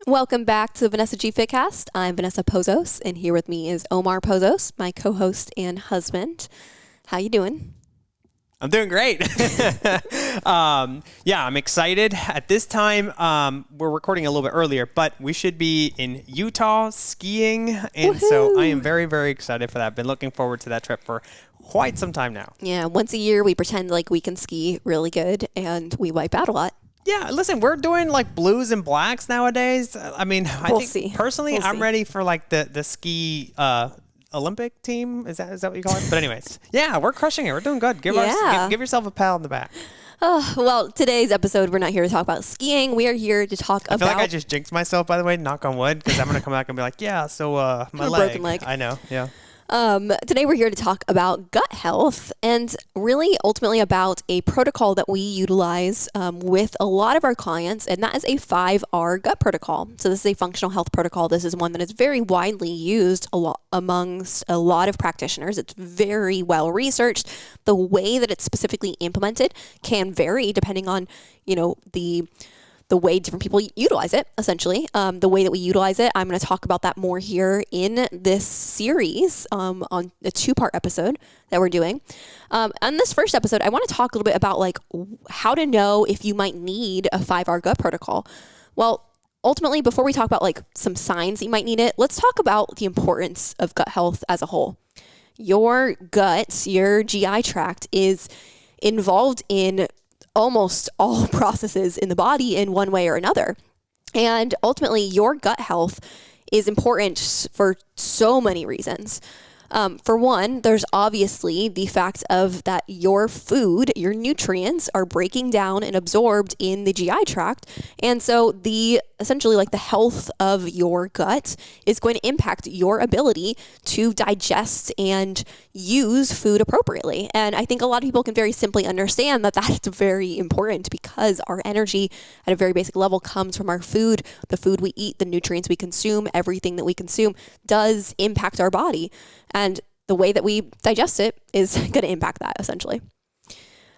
Welcome back to the Vanessa G Fitcast. I'm Vanessa Pozos, and here with me is Omar Pozos, my co-host and husband. How you doing? I'm doing great. I'm excited. At this time, we're recording a little bit earlier, but we should be in Utah skiing, and so I am very, very excited for that. I've been looking forward to that trip for quite some time now. Yeah, once a year we pretend like we can ski really good, and we wipe out a lot. Yeah, listen, we're doing like blues and blacks nowadays. I mean, Personally, I'm ready for like the ski Olympic team. Is that what you call it? But anyways, yeah, we're crushing it. We're doing good. Give yourself a pat on the back. Well, today's episode, we're not here to talk about skiing. We are here to talk about... I feel like I just jinxed myself, by the way, knock on wood, because I'm going to come back and be like, yeah, so my broken leg. I know, yeah. Today we're here to talk about gut health and really ultimately about a protocol that we utilize with a lot of our clients, and that is a 5R gut protocol. So this is a functional health protocol. This is one that is very widely used amongst a lot of practitioners. It's very well researched. The way that it's specifically implemented can vary depending on, the way different people utilize it, essentially. The way that we utilize it, I'm going to talk about that more here in this series on a 2-part episode that we're doing. On this first episode, I want to talk a little bit about like how to know if you might need a 5R gut protocol. Well, ultimately, before we talk about like some signs that you might need it, let's talk about the importance of gut health as a whole. Your gut, your GI tract is involved in almost all processes in the body in one way or another. And ultimately, your gut health is important for so many reasons. For one, there's obviously the fact of that your food, your nutrients are breaking down and absorbed in the GI tract. And so essentially like the health of your gut is going to impact your ability to digest and use food appropriately. And I think a lot of people can very simply understand that that's very important because our energy at a very basic level comes from our food. The food we eat, the nutrients we consume, everything that we consume does impact our body. And the way that we digest it is going to impact that, essentially.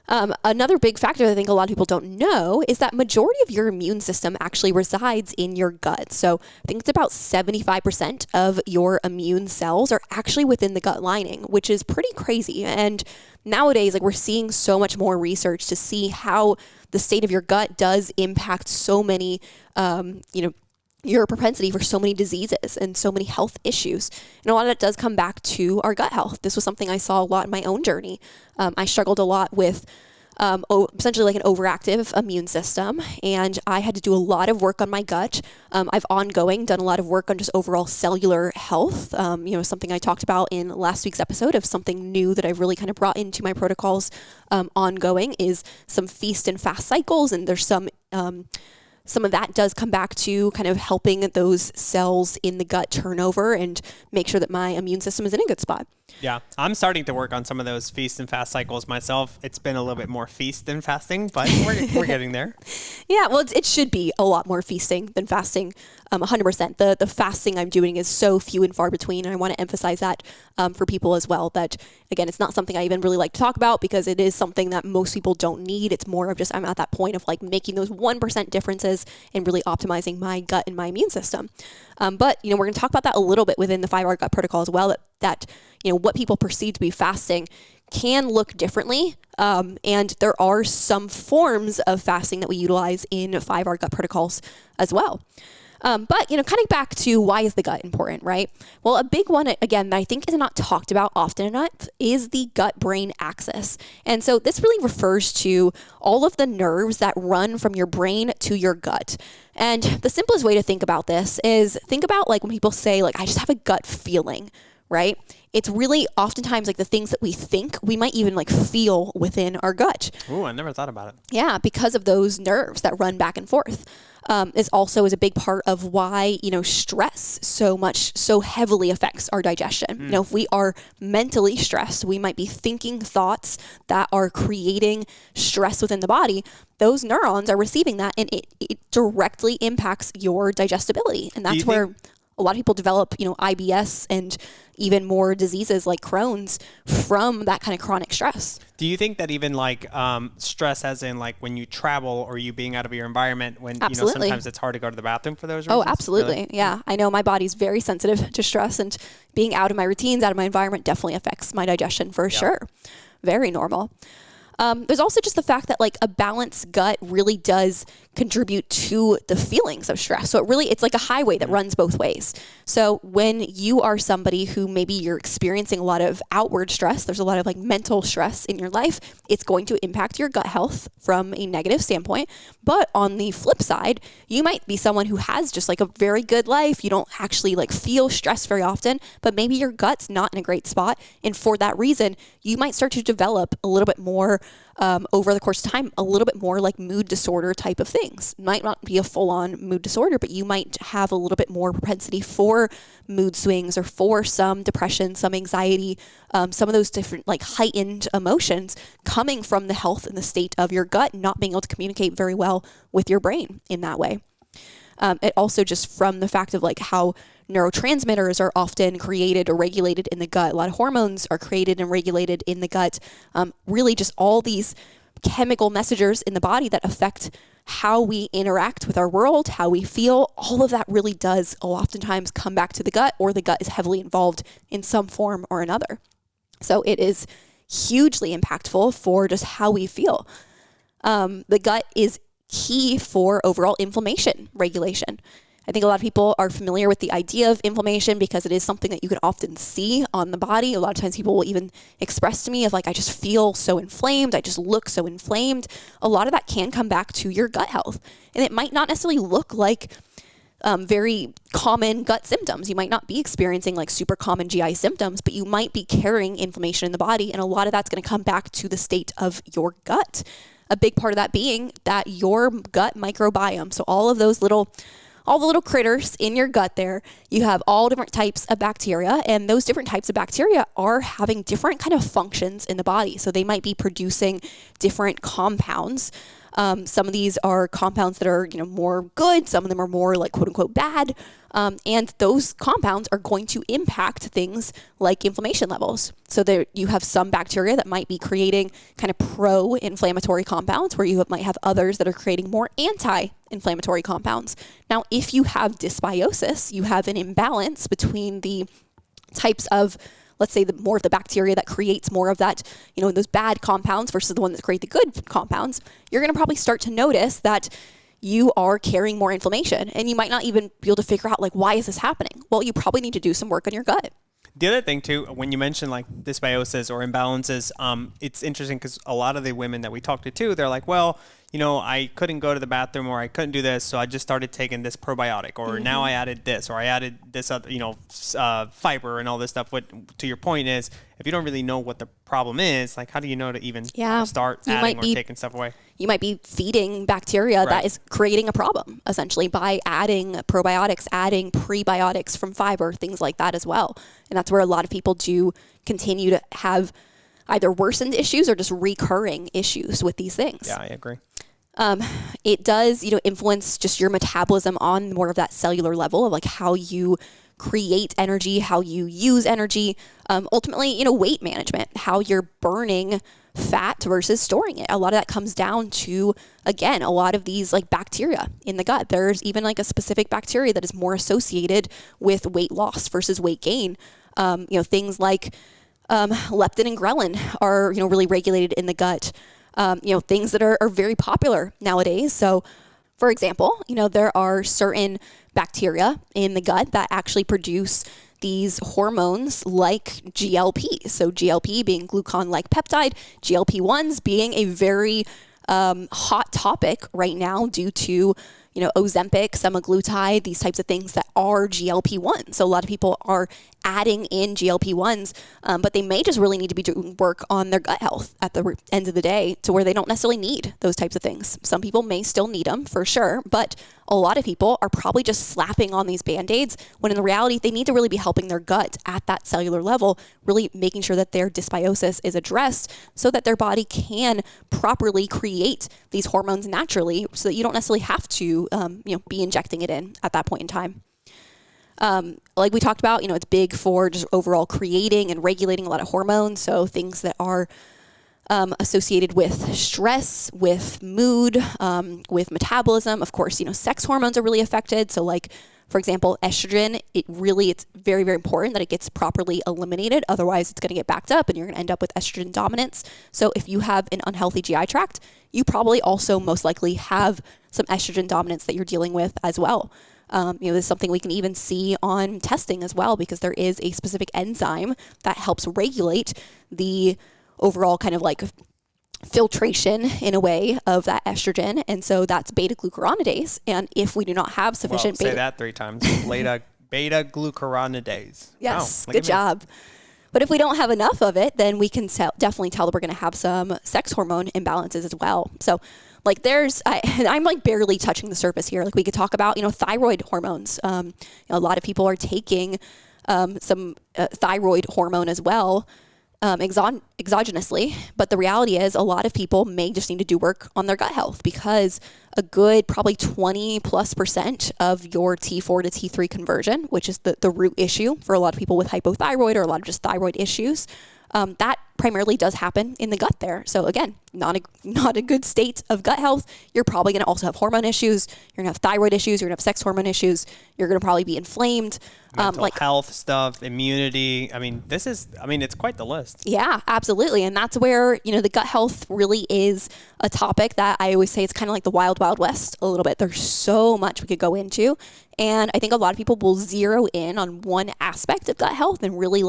Another big factor that I think a lot of people don't know is that majority of your immune system actually resides in your gut. So I think it's about 75% of your immune cells are actually within the gut lining, which is pretty crazy. And nowadays, like we're seeing so much more research to see how the state of your gut does impact so many, your propensity for so many diseases and so many health issues. And a lot of that does come back to our gut health. This was something I saw a lot in my own journey. I struggled a lot with essentially like an overactive immune system, and I had to do a lot of work on my gut. I've done a lot of work on just overall cellular health. Something I talked about in last week's episode of something new that I've really kind of brought into my protocols ongoing is some feast and fast cycles, and there's some of that does come back to kind of helping those cells in the gut turn over and make sure that my immune system is in a good spot. Yeah, I'm starting to work on some of those feast and fast cycles myself. It's been a little bit more feast than fasting, but we're getting there. Yeah, well, it should be a lot more feasting than fasting, 100%. The fasting I'm doing is so few and far between, and I want to emphasize that for people as well, that, again, it's not something I even really like to talk about because it is something that most people don't need. It's more of just I'm at that point of like making those 1% differences and really optimizing my gut and my immune system. But we're going to talk about that a little bit within the 5R gut protocol as well, that what people perceive to be fasting can look differently. And there are some forms of fasting that we utilize in 5R gut protocols as well. But, kind of back to why is the gut important, right? Well, a big one, again, that I think is not talked about often enough is the gut-brain axis. And so this really refers to all of the nerves that run from your brain to your gut. And the simplest way to think about this is think about like when people say like, I just have a gut feeling, right? It's really oftentimes like the things that we think we might even like feel within our gut. Ooh, I never thought about it. Yeah, because of those nerves that run back and forth. Is a big part of why, stress so heavily affects our digestion. If we are mentally stressed, we might be thinking thoughts that are creating stress within the body. Those neurons are receiving that, and it directly impacts your digestibility. And that's where a lot of people develop, IBS and even more diseases like Crohn's from that kind of chronic stress. Do you think that even like stress, as in like when you travel or you being out of your environment, when sometimes it's hard to go to the bathroom for those reasons? Oh, absolutely. Really? Yeah. I know my body's very sensitive to stress, and being out of my routines, out of my environment definitely affects my digestion for sure. Very normal. There's also just the fact that like a balanced gut really does contribute to the feelings of stress. So it's like a highway that runs both ways. So when you are somebody who maybe you're experiencing a lot of outward stress, there's a lot of like mental stress in your life, it's going to impact your gut health from a negative standpoint. But on the flip side, you might be someone who has just like a very good life. You don't actually like feel stressed very often, but maybe your gut's not in a great spot. And for that reason, you might start to develop a little bit more over the course of time, a little bit more like mood disorder type of things. Might not be a full-on mood disorder, but you might have a little bit more propensity for mood swings or for some depression, some anxiety, some of those different like heightened emotions coming from the health and the state of your gut, not being able to communicate very well with your brain in that way. It also just from the fact of like how neurotransmitters are often created or regulated in the gut. A lot of hormones are created and regulated in the gut. Really just all these chemical messengers in the body that affect how we interact with our world, how we feel. All of that really does oftentimes come back to the gut, or the gut is heavily involved in some form or another. So it is hugely impactful for just how we feel. The gut is key for overall inflammation regulation. I think a lot of people are familiar with the idea of inflammation because it is something that you can often see on the body. A lot of times people will even express to me of like, I just feel so inflamed. I just look so inflamed. A lot of that can come back to your gut health. And it might not necessarily look like very common gut symptoms. You might not be experiencing like super common GI symptoms, but you might be carrying inflammation in the body. And a lot of that's going to come back to the state of your gut. A big part of that being that your gut microbiome. So all the little critters in your gut there, you have all different types of bacteria, and those different types of bacteria are having different kind of functions in the body. So they might be producing different compounds. Some of these are compounds that are, more good. Some of them are more like quote unquote bad. And those compounds are going to impact things like inflammation levels. So there you have some bacteria that might be creating kind of pro-inflammatory compounds, where you might have others that are creating more anti-inflammatory compounds. Now, if you have dysbiosis, you have an imbalance between the types of, let's say, more of the bacteria that creates more of that, those bad compounds versus the one that create the good compounds, you're going to probably start to notice that you are carrying more inflammation, and you might not even be able to figure out like, why is this happening? Well, you probably need to do some work on your gut. The other thing too, when you mention like dysbiosis or imbalances, it's interesting because a lot of the women that we talk to too, they're like, well, I couldn't go to the bathroom, or I couldn't do this, so I just started taking this probiotic, or now I added this, or I added this other, fiber and all this stuff. What, to your point, is if you don't really know what the problem is, like how do you know to even start adding or taking stuff away? You might be feeding bacteria that is creating a problem, essentially, by adding probiotics, adding prebiotics from fiber, things like that as well. And that's where a lot of people do continue to have either worsened issues or just recurring issues with these things. Yeah, I agree. It does, influence just your metabolism on more of that cellular level of like how you create energy, how you use energy. Ultimately, weight management, how you're burning fat versus storing it. A lot of that comes down to, again, a lot of these like bacteria in the gut. There's even like a specific bacteria that is more associated with weight loss versus weight gain. Things like leptin and ghrelin are, really regulated in the gut. Things that are very popular nowadays. So, for example, there are certain bacteria in the gut that actually produce these hormones like GLP. So GLP being glucagon-like peptide, GLP-1s being a very hot topic right now due to, Ozempic, semaglutide, these types of things that are GLP-1. So a lot of people are adding in GLP-1s, but they may just really need to be doing work on their gut health at the end of the day, to where they don't necessarily need those types of things. Some people may still need them for sure, but a lot of people are probably just slapping on these Band-Aids, when in reality, they need to really be helping their gut at that cellular level, really making sure that their dysbiosis is addressed so that their body can properly create these hormones naturally, so that you don't necessarily have to, be injecting it in at that point in time. Like we talked about, it's big for just overall creating and regulating a lot of hormones. So things that are associated with stress, with mood, with metabolism. Of course, sex hormones are really affected. So like, for example, estrogen, it's very, very important that it gets properly eliminated. Otherwise, it's going to get backed up and you're going to end up with estrogen dominance. So if you have an unhealthy GI tract, you probably also most likely have some estrogen dominance that you're dealing with as well. This is something we can even see on testing as well, because there is a specific enzyme that helps regulate the overall kind of like filtration in a way of that estrogen. And so that's beta glucuronidase. And if we do not have sufficient say that 3 times. beta glucuronidase. Yes, good job. But if we don't have enough of it, then we can definitely tell that we're going to have some sex hormone imbalances as well. So like I'm like barely touching the surface here. Like we could talk about, thyroid hormones. A lot of people are taking some thyroid hormone as well, exogenously. But the reality is a lot of people may just need to do work on their gut health, because a good probably 20+% of your T4 to T3 conversion, which is the root issue for a lot of people with hypothyroid or a lot of just thyroid issues, that primarily does happen in the gut there. So again, not a good state of gut health. You're probably going to also have hormone issues. You're going to have thyroid issues. You're going to have sex hormone issues. You're going to probably be inflamed. Mental health stuff, immunity. It's quite the list. Yeah, absolutely. And that's where, the gut health really is a topic that I always say it's kind of like the wild, wild west a little bit. There's so much we could go into. And I think a lot of people will zero in on one aspect of gut health and really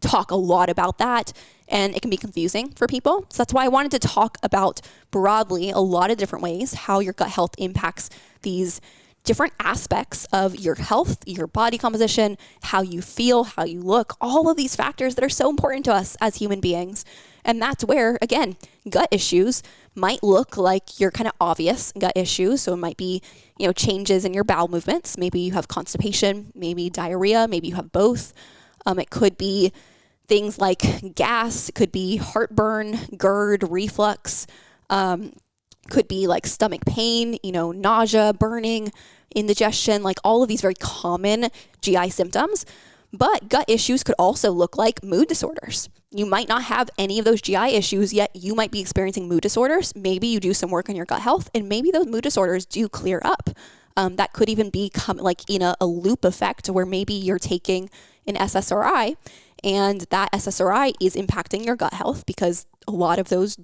talk a lot about that, and it can be confusing for people. So that's why I wanted to talk about broadly a lot of different ways how your gut health impacts these different aspects of your health, your body composition, how you feel, how you look, all of these factors that are so important to us as human beings. And that's where, again, gut issues might look like your kind of obvious gut issues. So it might be, changes in your bowel movements. Maybe you have constipation, maybe diarrhea, maybe you have both. It could be things like gas, it could be heartburn, GERD, reflux, could be like stomach pain, nausea, burning, indigestion, like all of these very common GI symptoms. But gut issues could also look like mood disorders. You might not have any of those GI issues, yet you might be experiencing mood disorders. Maybe you do some work on your gut health, and maybe those mood disorders do clear up. That could even become like in a loop effect where maybe you're taking an SSRI, and that SSRI is impacting your gut health, because a lot of those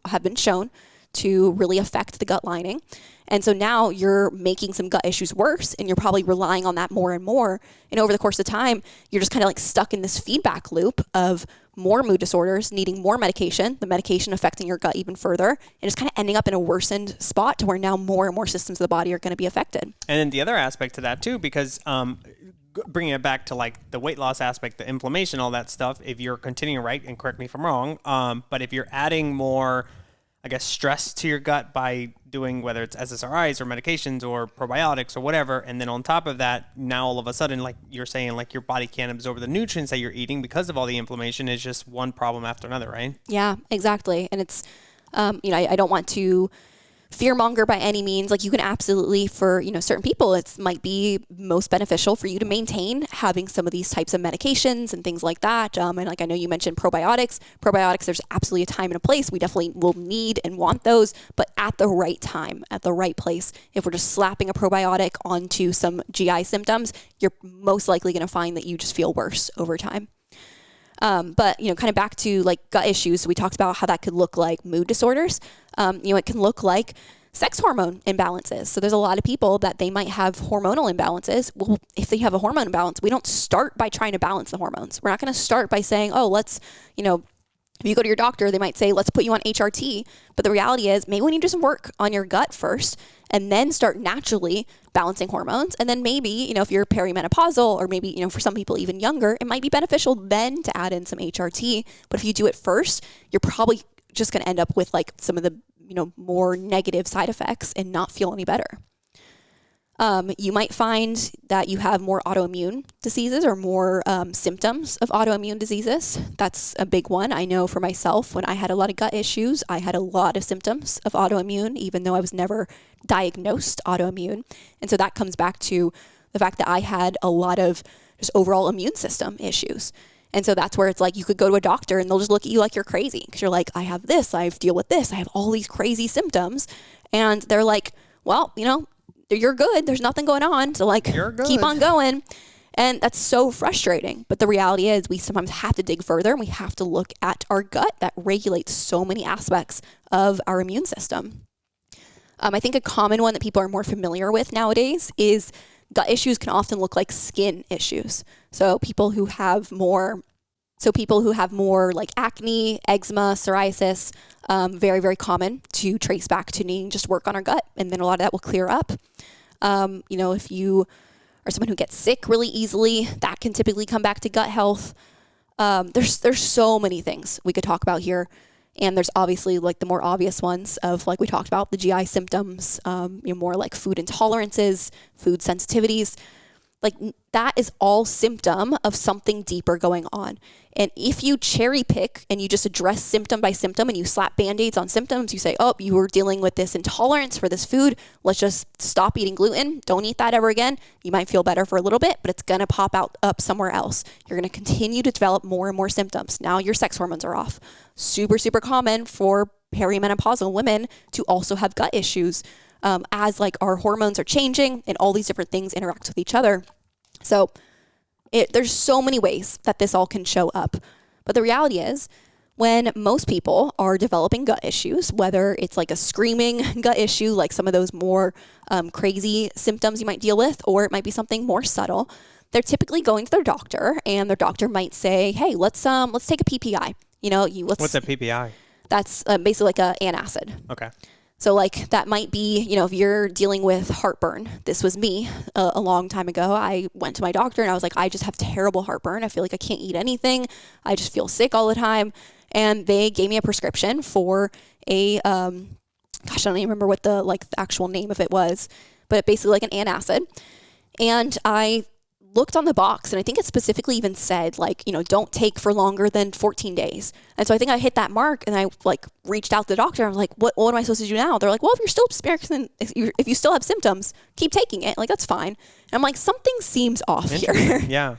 have been shown to really affect the gut lining. And so now you're making some gut issues worse, and you're probably relying on that more and more. And over the course of time, you're just kind of stuck in this feedback loop of more mood disorders, needing more medication, the medication affecting your gut even further, and just kind of ending up in a worsened spot to where now more and more systems of the body are going to be affected. And then the other aspect to that too, because bringing it back to the weight loss aspect, the inflammation, all that stuff, if you're continuing, right, and correct me if I'm wrong, but if you're adding more, stress to your gut by doing whether it's SSRIs or medications or probiotics or whatever, and then on top of that, now all of a sudden, like you're saying, your body can't absorb the nutrients that you're eating because of all the inflammation, is just one problem after another, right? Yeah, exactly. And it's, I don't want to fearmonger by any means. You can absolutely, for certain people, it might be most beneficial for you to maintain having some of these types of medications and things like that. And I know you mentioned probiotics. There's absolutely a time and a place. We definitely will need and want those, but at the right time, at the right place. If we're just slapping a probiotic onto some GI symptoms, you're most likely going to find that you just feel worse over time. But, kind of back to gut issues. So we talked about how that could look like mood disorders. It can look like sex hormone imbalances. So there's a lot of people that they might have hormonal imbalances. Well, if they have a hormone imbalance, we don't start by trying to balance the hormones. We're not going to start by saying, oh, let's, if you go to your doctor, they might say, let's put you on HRT. But the reality is maybe we need to do some work on your gut first and then start naturally balancing hormones. And then maybe, if you're perimenopausal, or maybe, for some people even younger, it might be beneficial then to add in some HRT. But if you do it first, you're probably just going to end up with some of the, more negative side effects and not feel any better. You might find that you have more autoimmune diseases or more symptoms of autoimmune diseases. That's a big one. I know for myself, when I had a lot of gut issues, I had a lot of symptoms of autoimmune, even though I was never diagnosed autoimmune. And so that comes back to the fact that I had a lot of just overall immune system issues. And so that's where it's like you could go to a doctor and they'll just look at you like you're crazy because you're like, I have this, I deal with this, I have all these crazy symptoms. And they're like, well, you're good. There's nothing going on. So like, keep on going. And that's so frustrating. But the reality is we sometimes have to dig further and we have to look at our gut that regulates so many aspects of our immune system. I think a common one that people are more familiar with nowadays is gut issues can often look like skin issues. So people who have more like acne, eczema, psoriasis, very, very common to trace back to needing just work on our gut. And then a lot of that will clear up. If you are someone who gets sick really easily, that can typically come back to gut health. There's so many things we could talk about here. And there's obviously like the more obvious ones of like we talked about the GI symptoms, more like food intolerances, food sensitivities. Like that is all symptom of something deeper going on. And if you cherry pick and you just address symptom by symptom and you slap Band-Aids on symptoms, you say, oh, you were dealing with this intolerance for this food. Let's just stop eating gluten. Don't eat that ever again. You might feel better for a little bit, but it's going to pop up somewhere else. You're going to continue to develop more and more symptoms. Now your sex hormones are off. Super, super common for perimenopausal women to also have gut issues as like our hormones are changing and all these different things interact with each other. So there's so many ways that this all can show up. But the reality is when most people are developing gut issues, whether it's like a screaming gut issue, like some of those more crazy symptoms you might deal with, or it might be something more subtle, they're typically going to their doctor and their doctor might say, hey, let's take a PPI. What's a PPI? That's basically like an antacid. Okay. So like that might be, if you're dealing with heartburn. This was me a long time ago. I went to my doctor and I was like, I just have terrible heartburn. I feel like I can't eat anything. I just feel sick all the time. And they gave me a prescription for I don't even remember what the actual name of it was, but basically like an antacid. And I looked on the box and I think it specifically even said don't take for longer than 14 days. And so I think I hit that mark and I reached out to the doctor. I was like, what am I supposed to do now? They're like, well, if you're still experiencing, if you still have symptoms, keep taking it. That's fine. And I'm like, something seems off here. Yeah.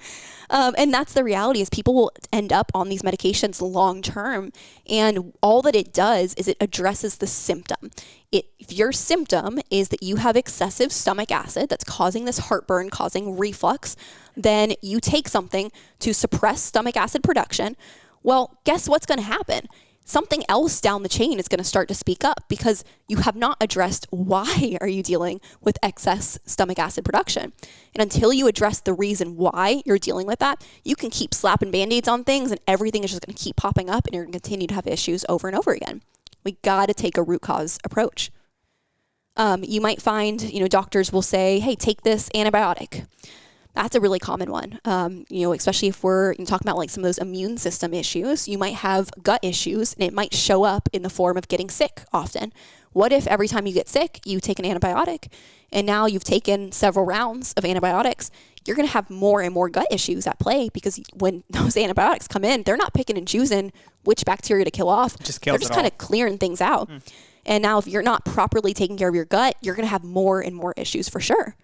And that's the reality is people will end up on these medications long term. And all that it does is it addresses the symptom. If your symptom is that you have excessive stomach acid that's causing this heartburn, causing reflux, then you take something to suppress stomach acid production. Well, guess what's going to happen? Something else down the chain is going to start to speak up because you have not addressed why are you dealing with excess stomach acid production. And until you address the reason why you're dealing with that, you can keep slapping Band-Aids on things and everything is just going to keep popping up and you're going to continue to have issues over and over again. We got to take a root cause approach. You might find, doctors will say, hey, take this antibiotic. That's a really common one, especially if we're talking about some of those immune system issues. You might have gut issues and it might show up in the form of getting sick often. What if every time you get sick, you take an antibiotic and now you've taken several rounds of antibiotics? You're going to have more and more gut issues at play because when those antibiotics come in, they're not picking and choosing which bacteria to kill off. They're just kind of clearing things out. And now if you're not properly taking care of your gut, you're going to have more and more issues for sure.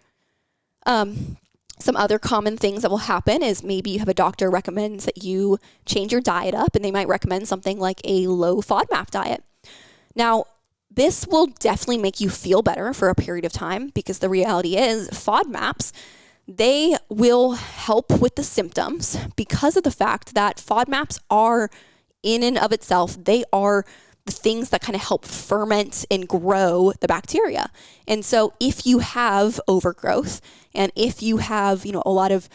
Some other common things that will happen is maybe you have a doctor recommends that you change your diet up and they might recommend something like a low FODMAP diet. Now, this will definitely make you feel better for a period of time because the reality is FODMAPs, they will help with the symptoms because of the fact that FODMAPs are in and of itself, they are the things that kind of help ferment and grow the bacteria. And so if you have overgrowth and if you have, a lot of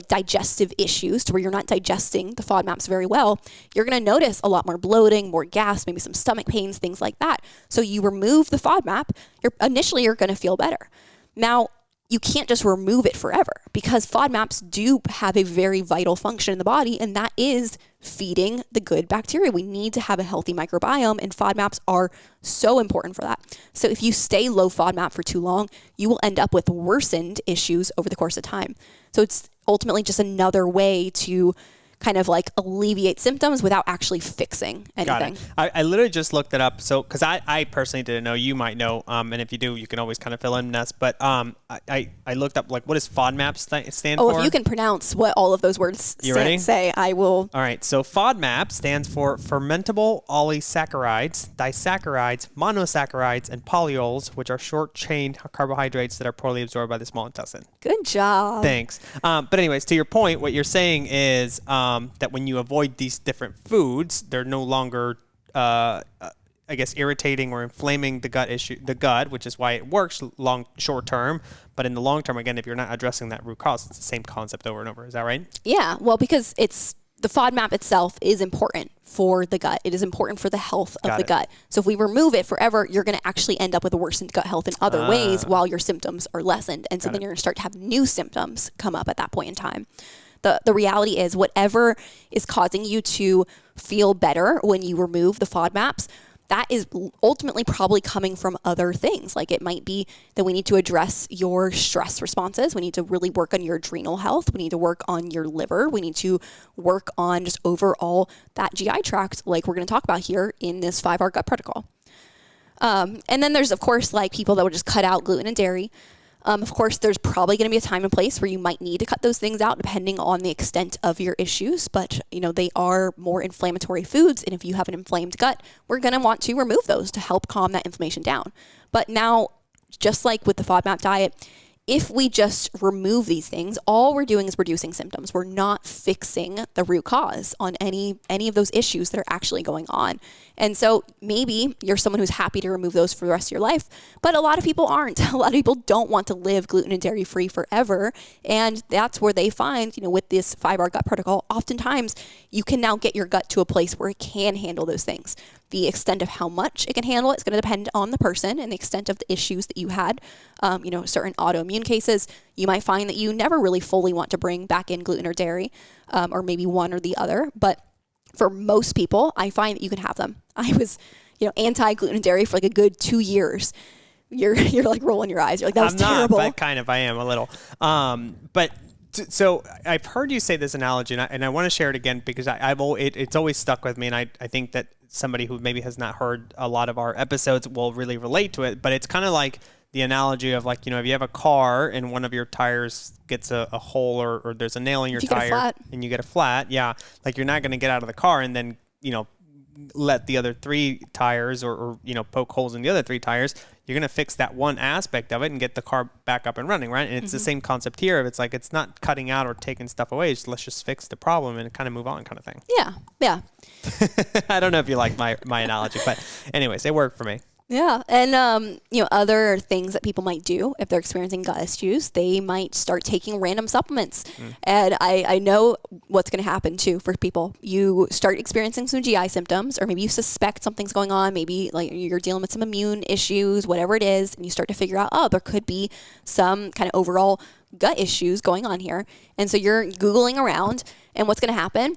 digestive issues to where you're not digesting the FODMAPs very well, you're going to notice a lot more bloating, more gas, maybe some stomach pains, things like that. So you remove the FODMAP, you're going to feel better. Now, you can't just remove it forever because FODMAPs do have a very vital function in the body, and that is feeding the good bacteria. We need to have a healthy microbiome, and FODMAPs are so important for that. So if you stay low FODMAP for too long, you will end up with worsened issues over the course of time. So it's ultimately just another way to kind of like alleviate symptoms without actually fixing anything. Got it. I literally just looked it up. So, because I personally didn't know, you might know, and if you do, you can always kind of fill in this. But I looked up, like, what does FODMAP stand for? Oh, if you can pronounce what all of those words say, I will. All right. So FODMAP stands for fermentable olesaccharides, disaccharides, monosaccharides, and polyols, which are short-chain carbohydrates that are poorly absorbed by the small intestine. Good job. Thanks. But anyways, to your point, what you're saying is that when you avoid these different foods, they're no longer, I guess, irritating or inflaming the gut, which is why it works short term. But in the long term, again, if you're not addressing that root cause, it's the same concept over and over. Is that right? Yeah. Well, because the FODMAP itself is important for the gut. It is important for the health of the gut. So if we remove it forever, you're going to actually end up with a worsened gut health in other ways while your symptoms are lessened. And so then you're going to start to have new symptoms come up at that point in time. The reality is whatever is causing you to feel better when you remove the FODMAPs, that is ultimately probably coming from other things. Like it might be that we need to address your stress responses. We need to really work on your adrenal health. We need to work on your liver. We need to work on just overall that GI tract, like we're going to talk about here in this 5R gut protocol. And then there's, of course, like people that will just cut out gluten and dairy. Of course, there's probably going to be a time and place where you might need to cut those things out depending on the extent of your issues. But, they are more inflammatory foods. And if you have an inflamed gut, we're going to want to remove those to help calm that inflammation down. But now, just like with the FODMAP diet, if we just remove these things, all we're doing is reducing symptoms. We're not fixing the root cause on any of those issues that are actually going on. And so maybe you're someone who's happy to remove those for the rest of your life, but a lot of people aren't. A lot of people don't want to live gluten and dairy free forever. And that's where they find, with this 5R gut protocol, oftentimes you can now get your gut to a place where it can handle those things. The extent of how much it can handle it's going to depend on the person and the extent of the issues that you had. Certain autoimmune cases, you might find that you never really fully want to bring back in gluten or dairy, or maybe one or the other. But for most people, I find that you can have them. I was, anti-gluten and dairy for like a good 2 years. You're like rolling your eyes. You're like, that was terrible. Not, but I am a little. So I've heard you say this analogy, and I want to share it again because it's always stuck with me, and I think that somebody who maybe has not heard a lot of our episodes will really relate to it. But it's kind of like the analogy of like, if you have a car and one of your tires gets a hole or there's a nail in your tire and you get a flat, like you're not going to get out of the car and then, let the other 3 tires or poke holes in the other 3 tires. You're going to fix that one aspect of it and get the car back up and running, right? And it's the same concept here. It's like it's not cutting out or taking stuff away. It's let's just fix the problem and kind of move on kind of thing. Yeah. I don't know if you like my analogy, but anyways, it worked for me. Yeah. And, other things that people might do if they're experiencing gut issues, they might start taking random supplements. And I know what's going to happen too for people. You start experiencing some GI symptoms, or maybe you suspect something's going on. Maybe like you're dealing with some immune issues, whatever it is. And you start to figure out, there could be some kind of overall gut issues going on here. And so you're Googling around, and what's going to happen?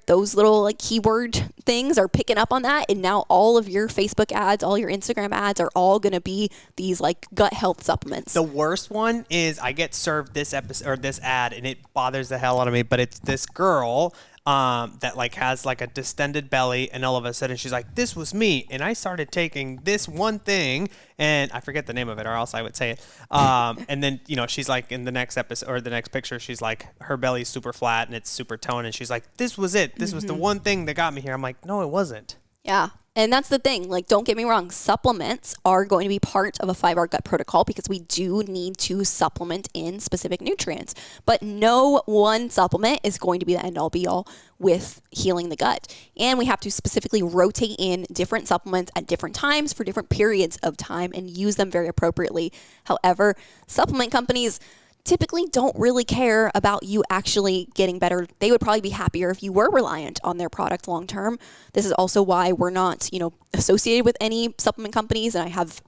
Those little like keyword things are picking up on that, and now all of your Facebook ads, all your Instagram ads are all going to be these like gut health supplements. The worst one is I get served this episode or this ad, and it bothers the hell out of me. But it's this girl that like has like a distended belly, and all of a sudden she's like, "This was me," and I started taking this one thing, and I forget the name of it, or else I would say it. And then she's like in the next episode or the next picture, she's like her belly's super flat and it's super toned, and she's like, "This was it. This was the one thing that got me here." I'm like, "No, it wasn't." Yeah. And that's the thing. Like, don't get me wrong. Supplements are going to be part of a 5R gut protocol because we do need to supplement in specific nutrients. But no one supplement is going to be the end all be all with healing the gut. And we have to specifically rotate in different supplements at different times for different periods of time and use them very appropriately. However, supplement companies typically don't really care about you actually getting better. They would probably be happier if you were reliant on their product long term. This is also why we're not, associated with any supplement companies, and I have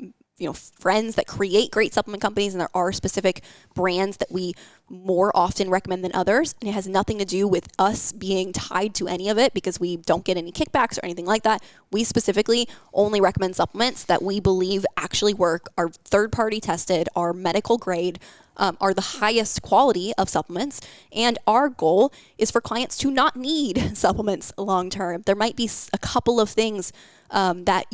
friends that create great supplement companies, and there are specific brands that we more often recommend than others. And it has nothing to do with us being tied to any of it because we don't get any kickbacks or anything like that. We specifically only recommend supplements that we believe actually work, are third-party tested, are medical grade, are the highest quality of supplements. And our goal is for clients to not need supplements long-term. There might be a couple of things that,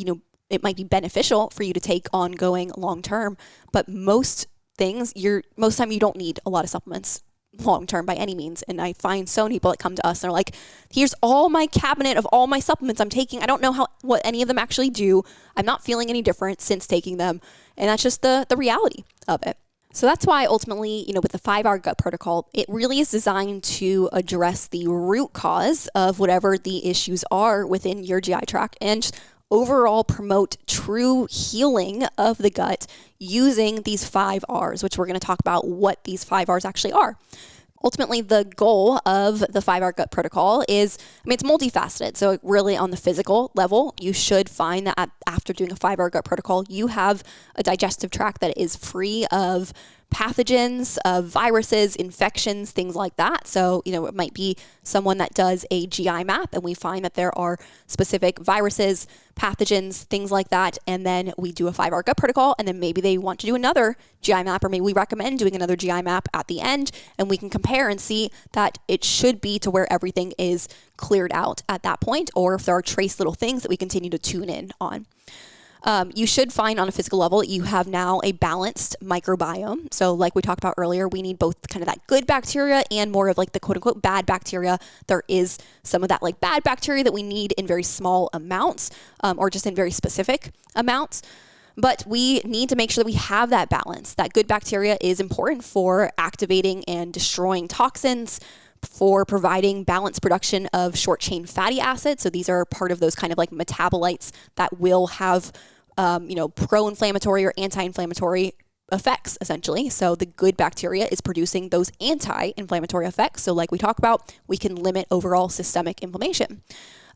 it might be beneficial for you to take ongoing long-term, but most things, most time you don't need a lot of supplements long-term by any means. And I find so many people that come to us and are like, here's all my cabinet of all my supplements I'm taking. I don't know what any of them actually do. I'm not feeling any different since taking them. And that's just the reality of it. So that's why ultimately, with the 5-hour gut protocol, it really is designed to address the root cause of whatever the issues are within your GI tract and overall promote true healing of the gut using these 5 R's, which we're going to talk about what these 5 R's actually are. Ultimately, the goal of the 5-hour gut protocol is, it's multifaceted. So really on the physical level, you should find that after doing a 5-hour gut protocol, you have a digestive tract that is free of pathogens, of viruses, infections, things like that. So, it might be someone that does a GI map and we find that there are specific viruses, pathogens, things like that. And then we do a 5-hour gut protocol, and then maybe they want to do another GI map, or maybe we recommend doing another GI map at the end, and we can compare and see that it should be to where everything is cleared out at that point, or if there are trace little things that we continue to tune in on. You should find on a physical level, you have now a balanced microbiome. So like we talked about earlier, we need both kind of that good bacteria and more of like the quote unquote bad bacteria. There is some of that like bad bacteria that we need in very small amounts, or just in very specific amounts. But we need to make sure that we have that balance. That good bacteria is important for activating and destroying toxins, for providing balanced production of short chain fatty acids. So these are part of those kind of like metabolites that will have pro-inflammatory or anti-inflammatory effects, essentially. So the good bacteria is producing those anti-inflammatory effects. So like we talk about, we can limit overall systemic inflammation.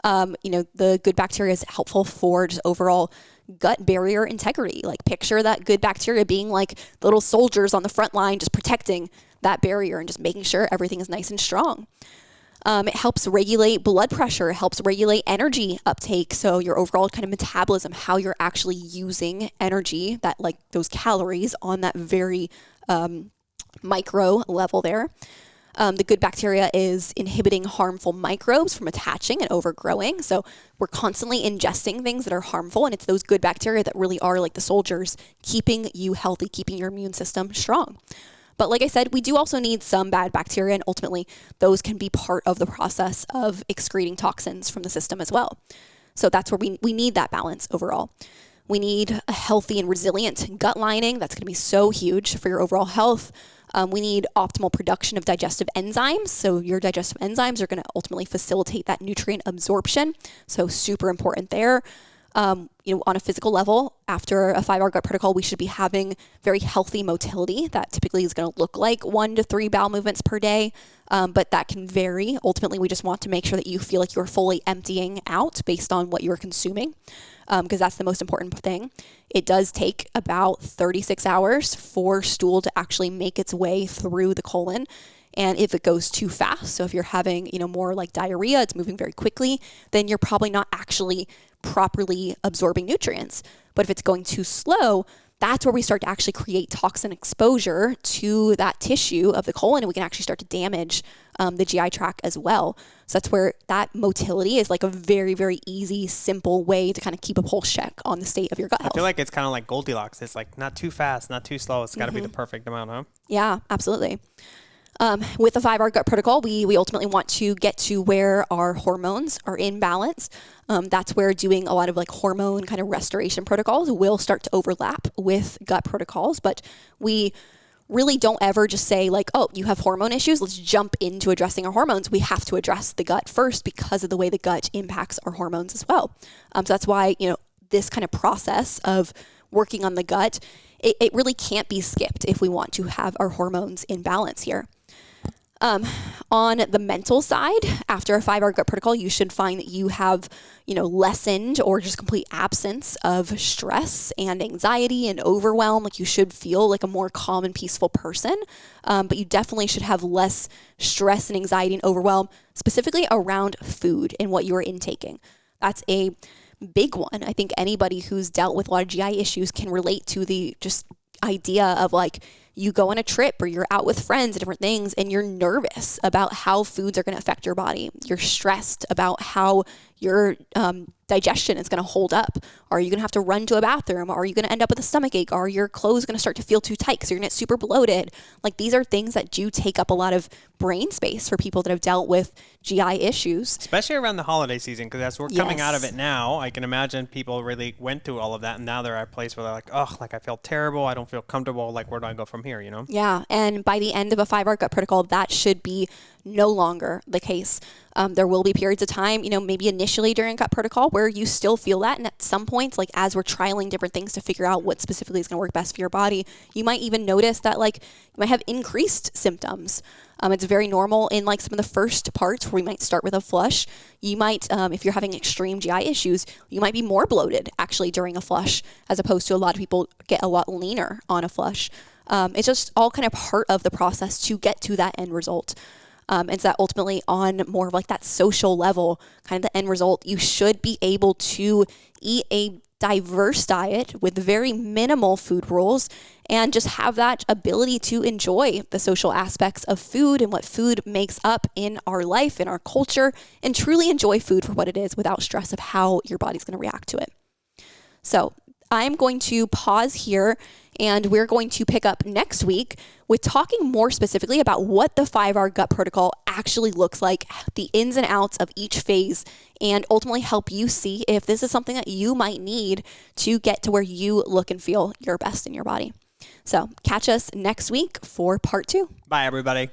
The good bacteria is helpful for just overall gut barrier integrity. Like picture that good bacteria being like the little soldiers on the front line, just protecting that barrier and just making sure everything is nice and strong. It helps regulate blood pressure, helps regulate energy uptake. So your overall kind of metabolism, how you're actually using energy, that like those calories on that very micro level there. The good bacteria is inhibiting harmful microbes from attaching and overgrowing. So we're constantly ingesting things that are harmful, and it's those good bacteria that really are like the soldiers keeping you healthy, keeping your immune system strong. But like I said, we do also need some bad bacteria, and ultimately those can be part of the process of excreting toxins from the system as well. So that's where we need that balance overall. We need a healthy and resilient gut lining. That's going to be so huge for your overall health. We need optimal production of digestive enzymes. So your digestive enzymes are going to ultimately facilitate that nutrient absorption. So super important there. On a physical level, after a 5-hour gut protocol, we should be having very healthy motility. That typically is going to look like 1 to 3 bowel movements per day, but that can vary. Ultimately, we just want to make sure that you feel like you're fully emptying out based on what you're consuming, because that's the most important thing. It does take about 36 hours for stool to actually make its way through the colon. And if it goes too fast, so if you're having, more like diarrhea, it's moving very quickly, then you're probably not actually properly absorbing nutrients. But if it's going too slow, that's where we start to actually create toxin exposure to that tissue of the colon, and we can actually start to damage the GI tract as well. So that's where that motility is like a very, very easy, simple way to kind of keep a pulse check on the state of your gut health. I feel like it's kind of like Goldilocks. It's like not too fast, not too slow. It's got to be the perfect amount, huh? Yeah, absolutely. With the 5-hour gut protocol, we ultimately want to get to where our hormones are in balance. That's where doing a lot of like hormone kind of restoration protocols will start to overlap with gut protocols. But we really don't ever just say like, oh, you have hormone issues, let's jump into addressing our hormones. We have to address the gut first because of the way the gut impacts our hormones as well. So that's why, this kind of process of working on the gut, it really can't be skipped if we want to have our hormones in balance here. On the mental side, after a 5-hour gut protocol, you should find that you have, lessened or just complete absence of stress and anxiety and overwhelm. Like you should feel like a more calm and peaceful person. But you definitely should have less stress and anxiety and overwhelm, specifically around food and what you are intaking. That's a big one. I think anybody who's dealt with a lot of GI issues can relate to the just idea of like, you go on a trip or you're out with friends and different things and you're nervous about how foods are going to affect your body. You're stressed about how your digestion is going to hold up. Are you going to have to run to a bathroom? Are you going to end up with a stomach ache? Are your clothes going to start to feel too tight because you're going to get super bloated? Like these are things that do take up a lot of brain space for people that have dealt with GI issues. Especially around the holiday season, because as we're coming out of it now, I can imagine people really went through all of that and now they're at a place where they're like, oh, like I feel terrible. I don't feel comfortable. Like where do I go from here, Yeah. And by the end of a 5-hour gut protocol, that should be no longer the case. There will be periods of time, maybe initially during a gut protocol where you still feel that. And at some points, like as we're trialing different things to figure out what specifically is going to work best for your body, you might even notice that like you might have increased symptoms. It's very normal in like some of the first parts where we might start with a flush. You might, if you're having extreme GI issues, you might be more bloated actually during a flush, as opposed to a lot of people get a lot leaner on a flush. It's just all kind of part of the process to get to that end result. And so that ultimately on more of like that social level, kind of the end result, you should be able to eat a diverse diet with very minimal food rules and just have that ability to enjoy the social aspects of food and what food makes up in our life, in our culture, and truly enjoy food for what it is without stress of how your body's going to react to it. So I'm going to pause here and we're going to pick up next week with talking more specifically about what the 5-hour gut protocol actually looks like, the ins and outs of each phase, and ultimately help you see if this is something that you might need to get to where you look and feel your best in your body. So catch us next week for part 2. Bye, everybody.